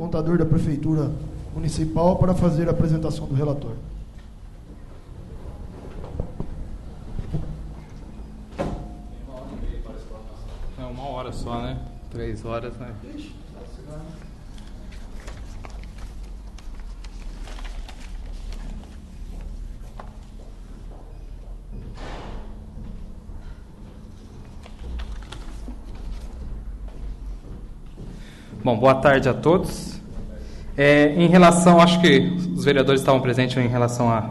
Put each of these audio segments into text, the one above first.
contador da Prefeitura Municipal, para fazer a apresentação do relatório. É 1 hora só, né? 3 horas, né? Bom, boa tarde a todos. Em relação, acho que os vereadores estavam presentes em relação à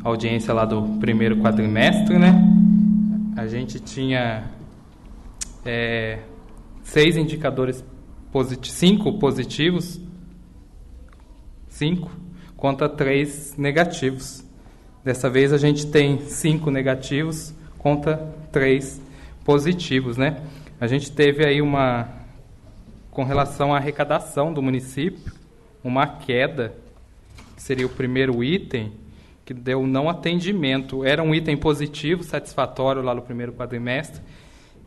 audiência lá do primeiro quadrimestre, né? A gente tinha 6 indicadores positivos, 5 positivos, 5 contra 3 negativos. Dessa vez a gente tem 5 negativos contra 3 positivos, né? A gente teve aí com relação à arrecadação do município, uma queda, que seria o primeiro item, que deu não atendimento. Era um item positivo, satisfatório lá no primeiro quadrimestre.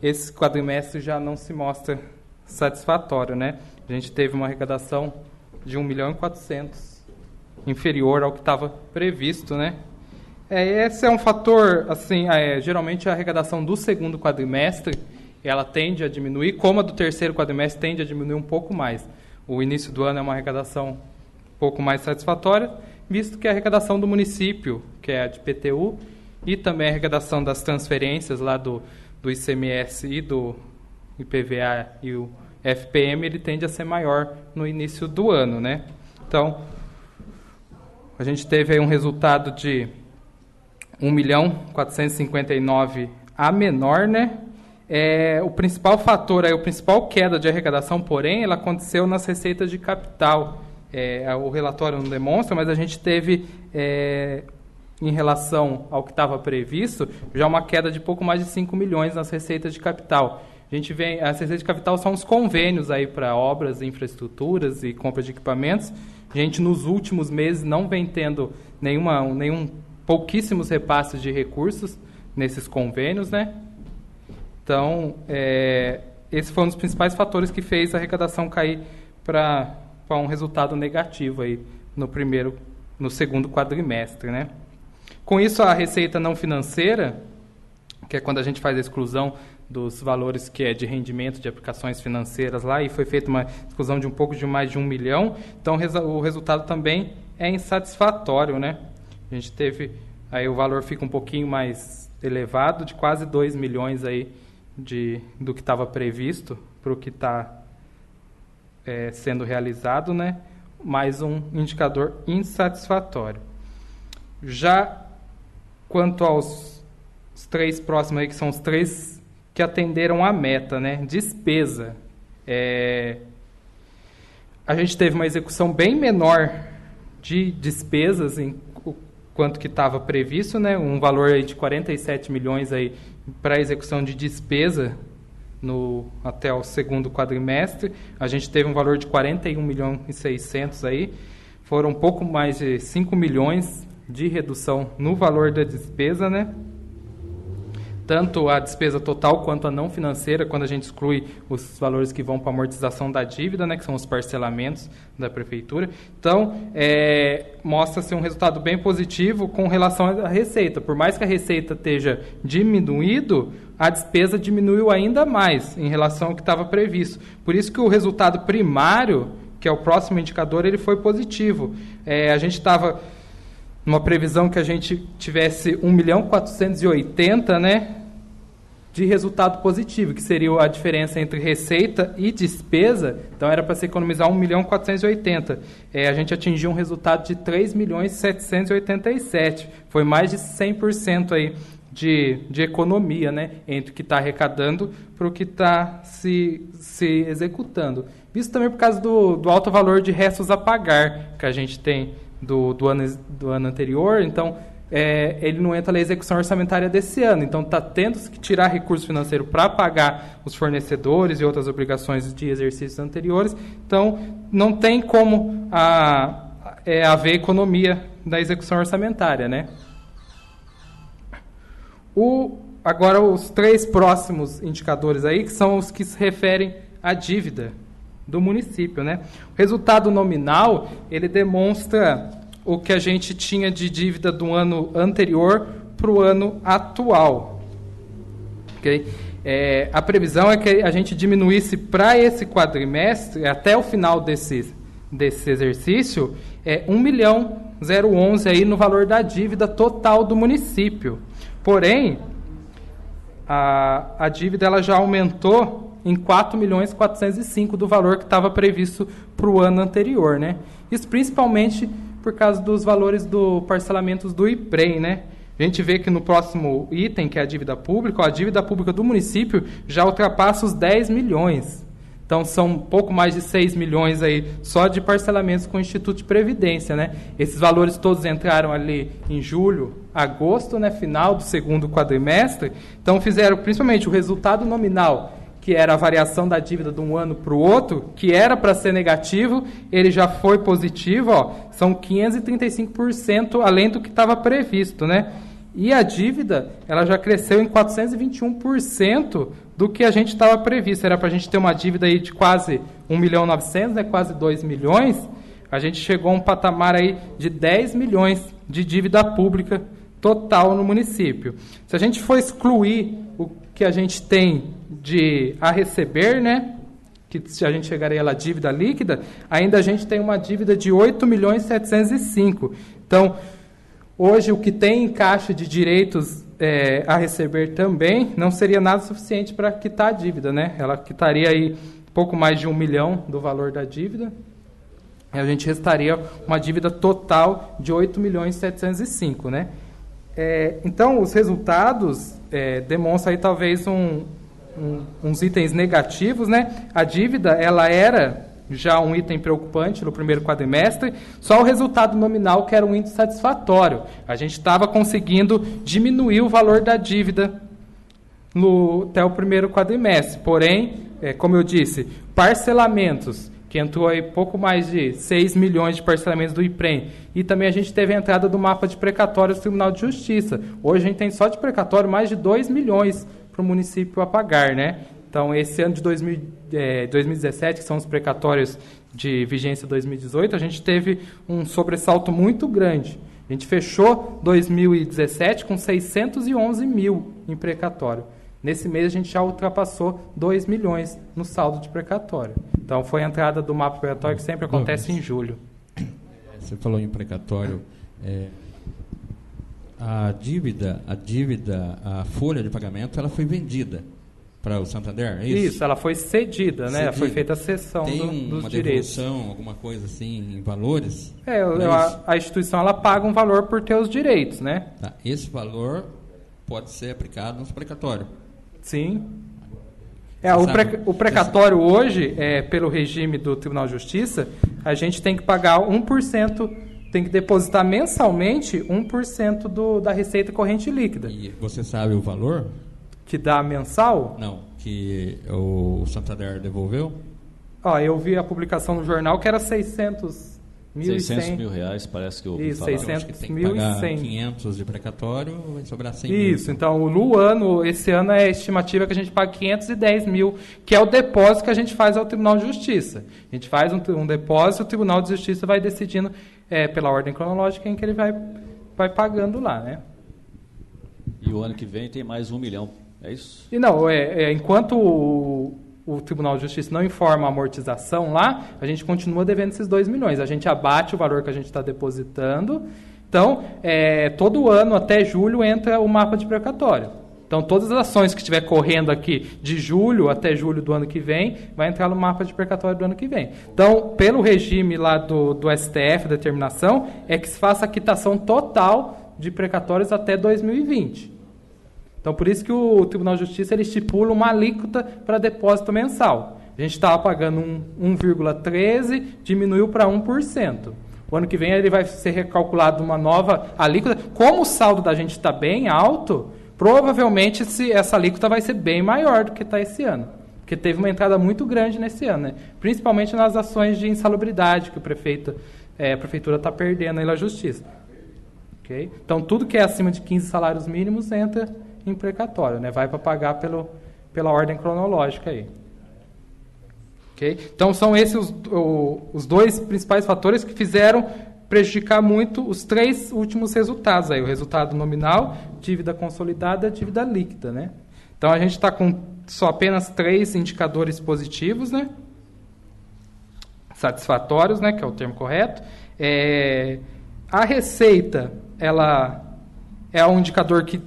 Esse quadrimestre já não se mostra satisfatório, né? A gente teve uma arrecadação de 1.400.000, inferior ao que estava previsto, né? Esse é um fator, assim, geralmente a arrecadação do segundo quadrimestre, ela tende a diminuir, como a do terceiro quadrimestre tende a diminuir um pouco mais. O início do ano é uma arrecadação um pouco mais satisfatória, visto que a arrecadação do município, que é a de PTU, e também a arrecadação das transferências lá do ICMS e do IPVA e o FPM, ele tende a ser maior no início do ano, né? Então, a gente teve aí um resultado de 1.459.000 a menor, né? O principal fator, a principal queda de arrecadação, porém, ela aconteceu nas receitas de capital. O relatório não demonstra, mas a gente teve, em relação ao que estava previsto, já uma queda de pouco mais de 5 milhões nas receitas de capital. As receitas de capital são os convênios aí para obras, infraestruturas e compra de equipamentos. A gente, nos últimos meses, não vem tendo pouquíssimos repasses de recursos nesses convênios, né? Então, esse foi um dos principais fatores que fez a arrecadação cair para um resultado negativo aí no segundo quadrimestre, né? Com isso, a receita não financeira, que é quando a gente faz a exclusão dos valores que é de rendimento de aplicações financeiras lá, e foi feita uma exclusão de um pouco de mais de 1 milhão, então o resultado também é insatisfatório, né? A gente teve, aí o valor fica um pouquinho mais elevado, de quase 2 milhões aí do que estava previsto para o que está sendo realizado, né? Mais um indicador insatisfatório. Já quanto aos 3 próximos aí, que são os 3 que atenderam a meta, né? Despesa. A gente teve uma execução bem menor de despesas em quanto que estava previsto, né? Um valor aí de 47 milhões aí para execução de despesa até o segundo quadrimestre. A gente teve um valor de 41.600.000 aí. Foram um pouco mais de 5 milhões de redução no valor da despesa, né? Tanto a despesa total quanto a não financeira, quando a gente exclui os valores que vão para a amortização da dívida, né, que são os parcelamentos da prefeitura. Então, mostra-se um resultado bem positivo com relação à receita. Por mais que a receita esteja diminuído, a despesa diminuiu ainda mais em relação ao que estava previsto. Por isso que o resultado primário, que é o próximo indicador, ele foi positivo. A gente estava numa previsão que a gente tivesse 1.480.000, né, de resultado positivo, que seria a diferença entre receita e despesa. Então, era para se economizar 1.480.000. A gente atingiu um resultado de 3.787.000. Foi mais de 100% aí de economia, né, entre o que está arrecadando para o que está se executando. Isso também por causa do alto valor de restos a pagar que a gente tem do ano anterior. Então, ele não entra na execução orçamentária desse ano. Então, está tendo que tirar recurso financeiro para pagar os fornecedores e outras obrigações de exercícios anteriores. Então, não tem como haver economia da execução orçamentária, né? Agora, os 3 próximos indicadores aí, que são os que se referem à dívida. do município, né? O resultado nominal, ele demonstra o que a gente tinha de dívida do ano anterior para o ano atual. Okay? A previsão é que a gente diminuísse para esse quadrimestre, até o final desse exercício, 1.011.011 aí no valor da dívida total do município. Porém, a dívida ela já aumentou em 4.405.000 do valor que estava previsto para o ano anterior, né? Isso principalmente por causa dos valores do parcelamentos do IPREM, né? A gente vê que no próximo item, que é a dívida pública, a dívida pública do município já ultrapassa os 10 milhões. Então, são um pouco mais de 6 milhões aí só de parcelamentos com o Instituto de Previdência, né? Esses valores todos entraram ali em julho, agosto, né? Final do segundo quadrimestre. Então, fizeram principalmente o resultado nominal, que era a variação da dívida de um ano para o outro, que era para ser negativo, ele já foi positivo, ó, são 535% além do que estava previsto, né? E a dívida, ela já cresceu em 421% do que a gente estava previsto. Era para a gente ter uma dívida aí de quase 1.900.000, né, quase 2 milhões. A gente chegou a um patamar aí de 10 milhões de dívida pública total no município. Se a gente for excluir o que a gente tem a receber, né, que se a gente chegaria lá dívida líquida, ainda a gente tem uma dívida de 8.705.000. Então, hoje o que tem em caixa de direitos a receber também não seria nada suficiente para quitar a dívida, né? Ela quitaria aí pouco mais de 1 milhão do valor da dívida. E a gente restaria uma dívida total de 8.705.000, né? Então, os resultados demonstram aí talvez uns itens negativos, né? A dívida, ela era já um item preocupante no primeiro quadrimestre, só o resultado nominal que era um índice satisfatório. A gente estava conseguindo diminuir o valor da dívida até o primeiro quadrimestre. Porém, como eu disse, parcelamentos, que entrou aí pouco mais de 6 milhões de parcelamentos do IPREM, e também a gente teve a entrada do mapa de precatórios do Tribunal de Justiça. Hoje a gente tem só de precatório mais de 2 milhões para o município a pagar, né? Então, esse ano de 2017, que são os precatórios de vigência 2018, a gente teve um sobressalto muito grande. A gente fechou 2017 com 611.000 em precatório. Nesse mês, a gente já ultrapassou 2 milhões no saldo de precatório. Então, foi a entrada do mapa precatório, que sempre acontece em julho. Você falou em precatório. A dívida, a folha de pagamento, ela foi vendida para o Santander, é isso? Isso, ela foi cedida, né? Foi feita a cessão dos direitos. Tem uma devolução, alguma coisa assim, em valores? A instituição ela paga um valor por ter os direitos, né? Tá. Esse valor pode ser aplicado no precatório? Sim. O precatório hoje, pelo regime do Tribunal de Justiça, a gente tem que pagar 1%, tem que depositar mensalmente 1% da receita corrente líquida. E você sabe o valor? Que dá mensal? Não, que o Santander devolveu? Eu vi a publicação no jornal que era 600 mil reais, parece que eu ouvi isso, falar. 600 que tem mil que pagar e 100. 500 de precatório, vai sobrar 100 mil. Isso, então no ano, esse ano a estimativa é que a gente paga 510 mil, que é o depósito que a gente faz ao Tribunal de Justiça. A gente faz um depósito, o Tribunal de Justiça vai decidindo pela ordem cronológica em que ele vai pagando lá, né? E o ano que vem tem mais 1 milhão. É isso? E não, enquanto o Tribunal de Justiça não informa a amortização lá, a gente continua devendo esses 2 milhões. A gente abate o valor que a gente está depositando. Então, todo ano, até julho, entra o mapa de precatório. Então, todas as ações que estiver correndo aqui de julho até julho do ano que vem, vai entrar no mapa de precatório do ano que vem. Então, pelo regime lá do STF, determinação, é que se faça a quitação total de precatórios até 2020. Então, por isso que o Tribunal de Justiça ele estipula uma alíquota para depósito mensal. A gente estava pagando 1,13%, diminuiu para 1%. O ano que vem ele vai ser recalculado uma nova alíquota. Como o saldo da gente está bem alto, provavelmente essa alíquota vai ser bem maior do que está esse ano. Porque teve uma entrada muito grande nesse ano, né? Principalmente nas ações de insalubridade que a prefeitura está perdendo aí na Justiça. Okay? Então, tudo que é acima de 15 salários mínimos entra em precatório, né? Vai para pagar pela ordem cronológica aí. Okay? Então, são esses os dois principais fatores que fizeram prejudicar muito os 3 últimos resultados. Aí, o resultado nominal, dívida consolidada e dívida líquida. Né? Então, a gente está com só apenas 3 indicadores positivos, né? Satisfatórios, né? Que é o termo correto. A receita, ela é um indicador que,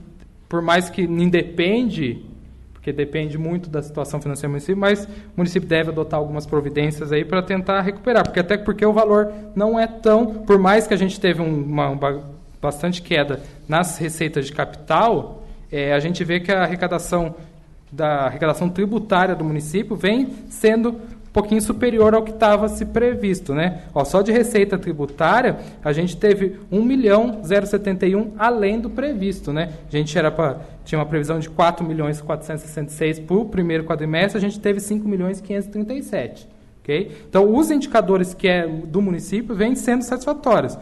por mais que independe, porque depende muito da situação financeira do município, mas o município deve adotar algumas providências aí para tentar recuperar, até porque o valor não é tão, por mais que a gente teve uma bastante queda nas receitas de capital, a gente vê que a arrecadação tributária do município vem sendo um pouquinho superior ao que estava se previsto, né? Só de receita tributária, a gente teve 1.071 além do previsto, né? A gente tinha uma previsão de 4.466 para o primeiro quadrimestre, a gente teve 5.537. Okay? Então, os indicadores que do município vêm sendo satisfatórios.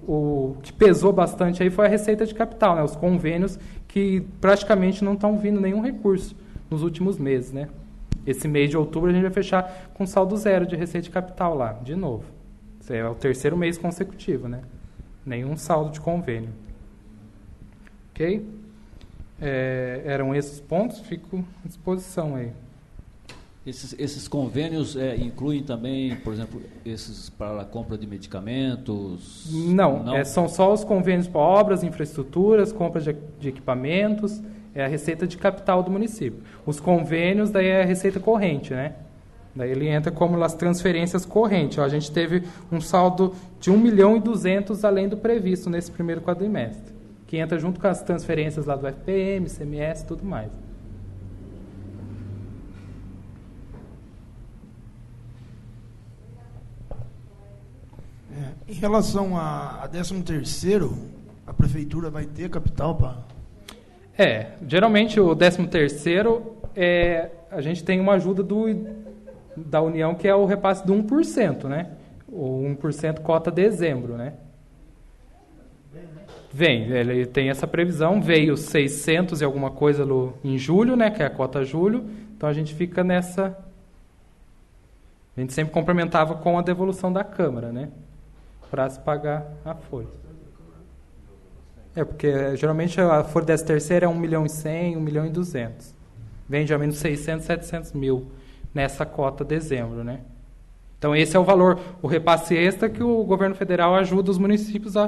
O que pesou bastante aí foi a receita de capital, né? Os convênios que praticamente não estão vindo nenhum recurso nos últimos meses, né? Esse mês de outubro a gente vai fechar com saldo zero de receita de capital lá, de novo. Esse é o 3º mês consecutivo, né? Nenhum saldo de convênio. Ok? Eram esses pontos, fico à disposição aí. Esses convênios incluem também, por exemplo, esses para a compra de medicamentos? Não. São só os convênios para obras, infraestruturas, compras de equipamentos, é a receita de capital do município. Os convênios, daí é a receita corrente, né? Daí ele entra como as transferências correntes. A gente teve um saldo de 1.200.000 além do previsto nesse primeiro quadrimestre, que entra junto com as transferências lá do FPM, CMS e tudo mais. Em relação a 13º, a prefeitura vai ter capital para... Geralmente o 13º, a gente tem uma ajuda da União, que é o repasse de 1%, né? O 1% cota dezembro, né? Ele tem essa previsão, veio 600 e alguma coisa em julho, né? Que é a cota julho, então a gente fica nessa... A gente sempre complementava com a devolução da Câmara, né? Para se pagar a folha. Porque geralmente a folha 13º é 1.100.000, 1.200.000. Vem de ao menos 600, 700 mil nessa cota dezembro, né? Então esse é o valor, o repasse extra que o governo federal ajuda os municípios a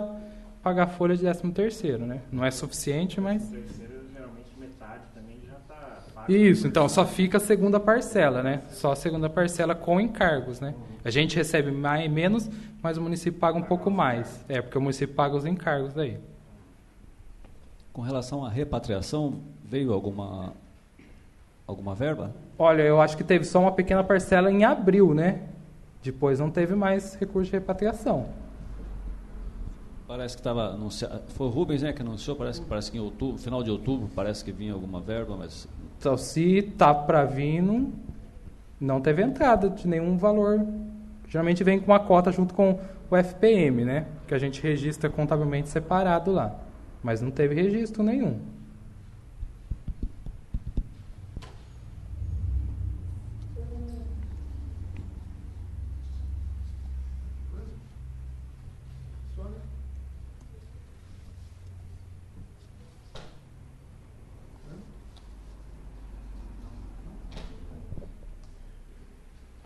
pagar a folha de 13º, né? Não é suficiente, mas... O terceiro, geralmente, metade também já está pago. Isso, então só fica a segunda parcela, né? Só a segunda parcela com encargos, né? A gente recebe menos, mas o município paga um pouco mais. Porque o município paga os encargos daí. Com relação à repatriação, veio alguma verba? Olha, eu acho que teve só uma pequena parcela em abril, né? Depois não teve mais recurso de repatriação. Parece que estava anunciado. Foi o Rubens, né, que anunciou, parece que em outubro, final de outubro, parece que vinha alguma verba, mas... Então, se está para vir, não teve entrada de nenhum valor. Geralmente vem com uma cota junto com o FPM, né? Que a gente registra contabilmente separado lá. Mas não teve registro nenhum.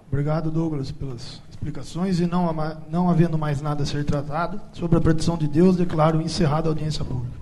Obrigado, Douglas, pelas explicações. E não havendo mais nada a ser tratado, sobre a petição de Deus, declaro encerrada a audiência pública.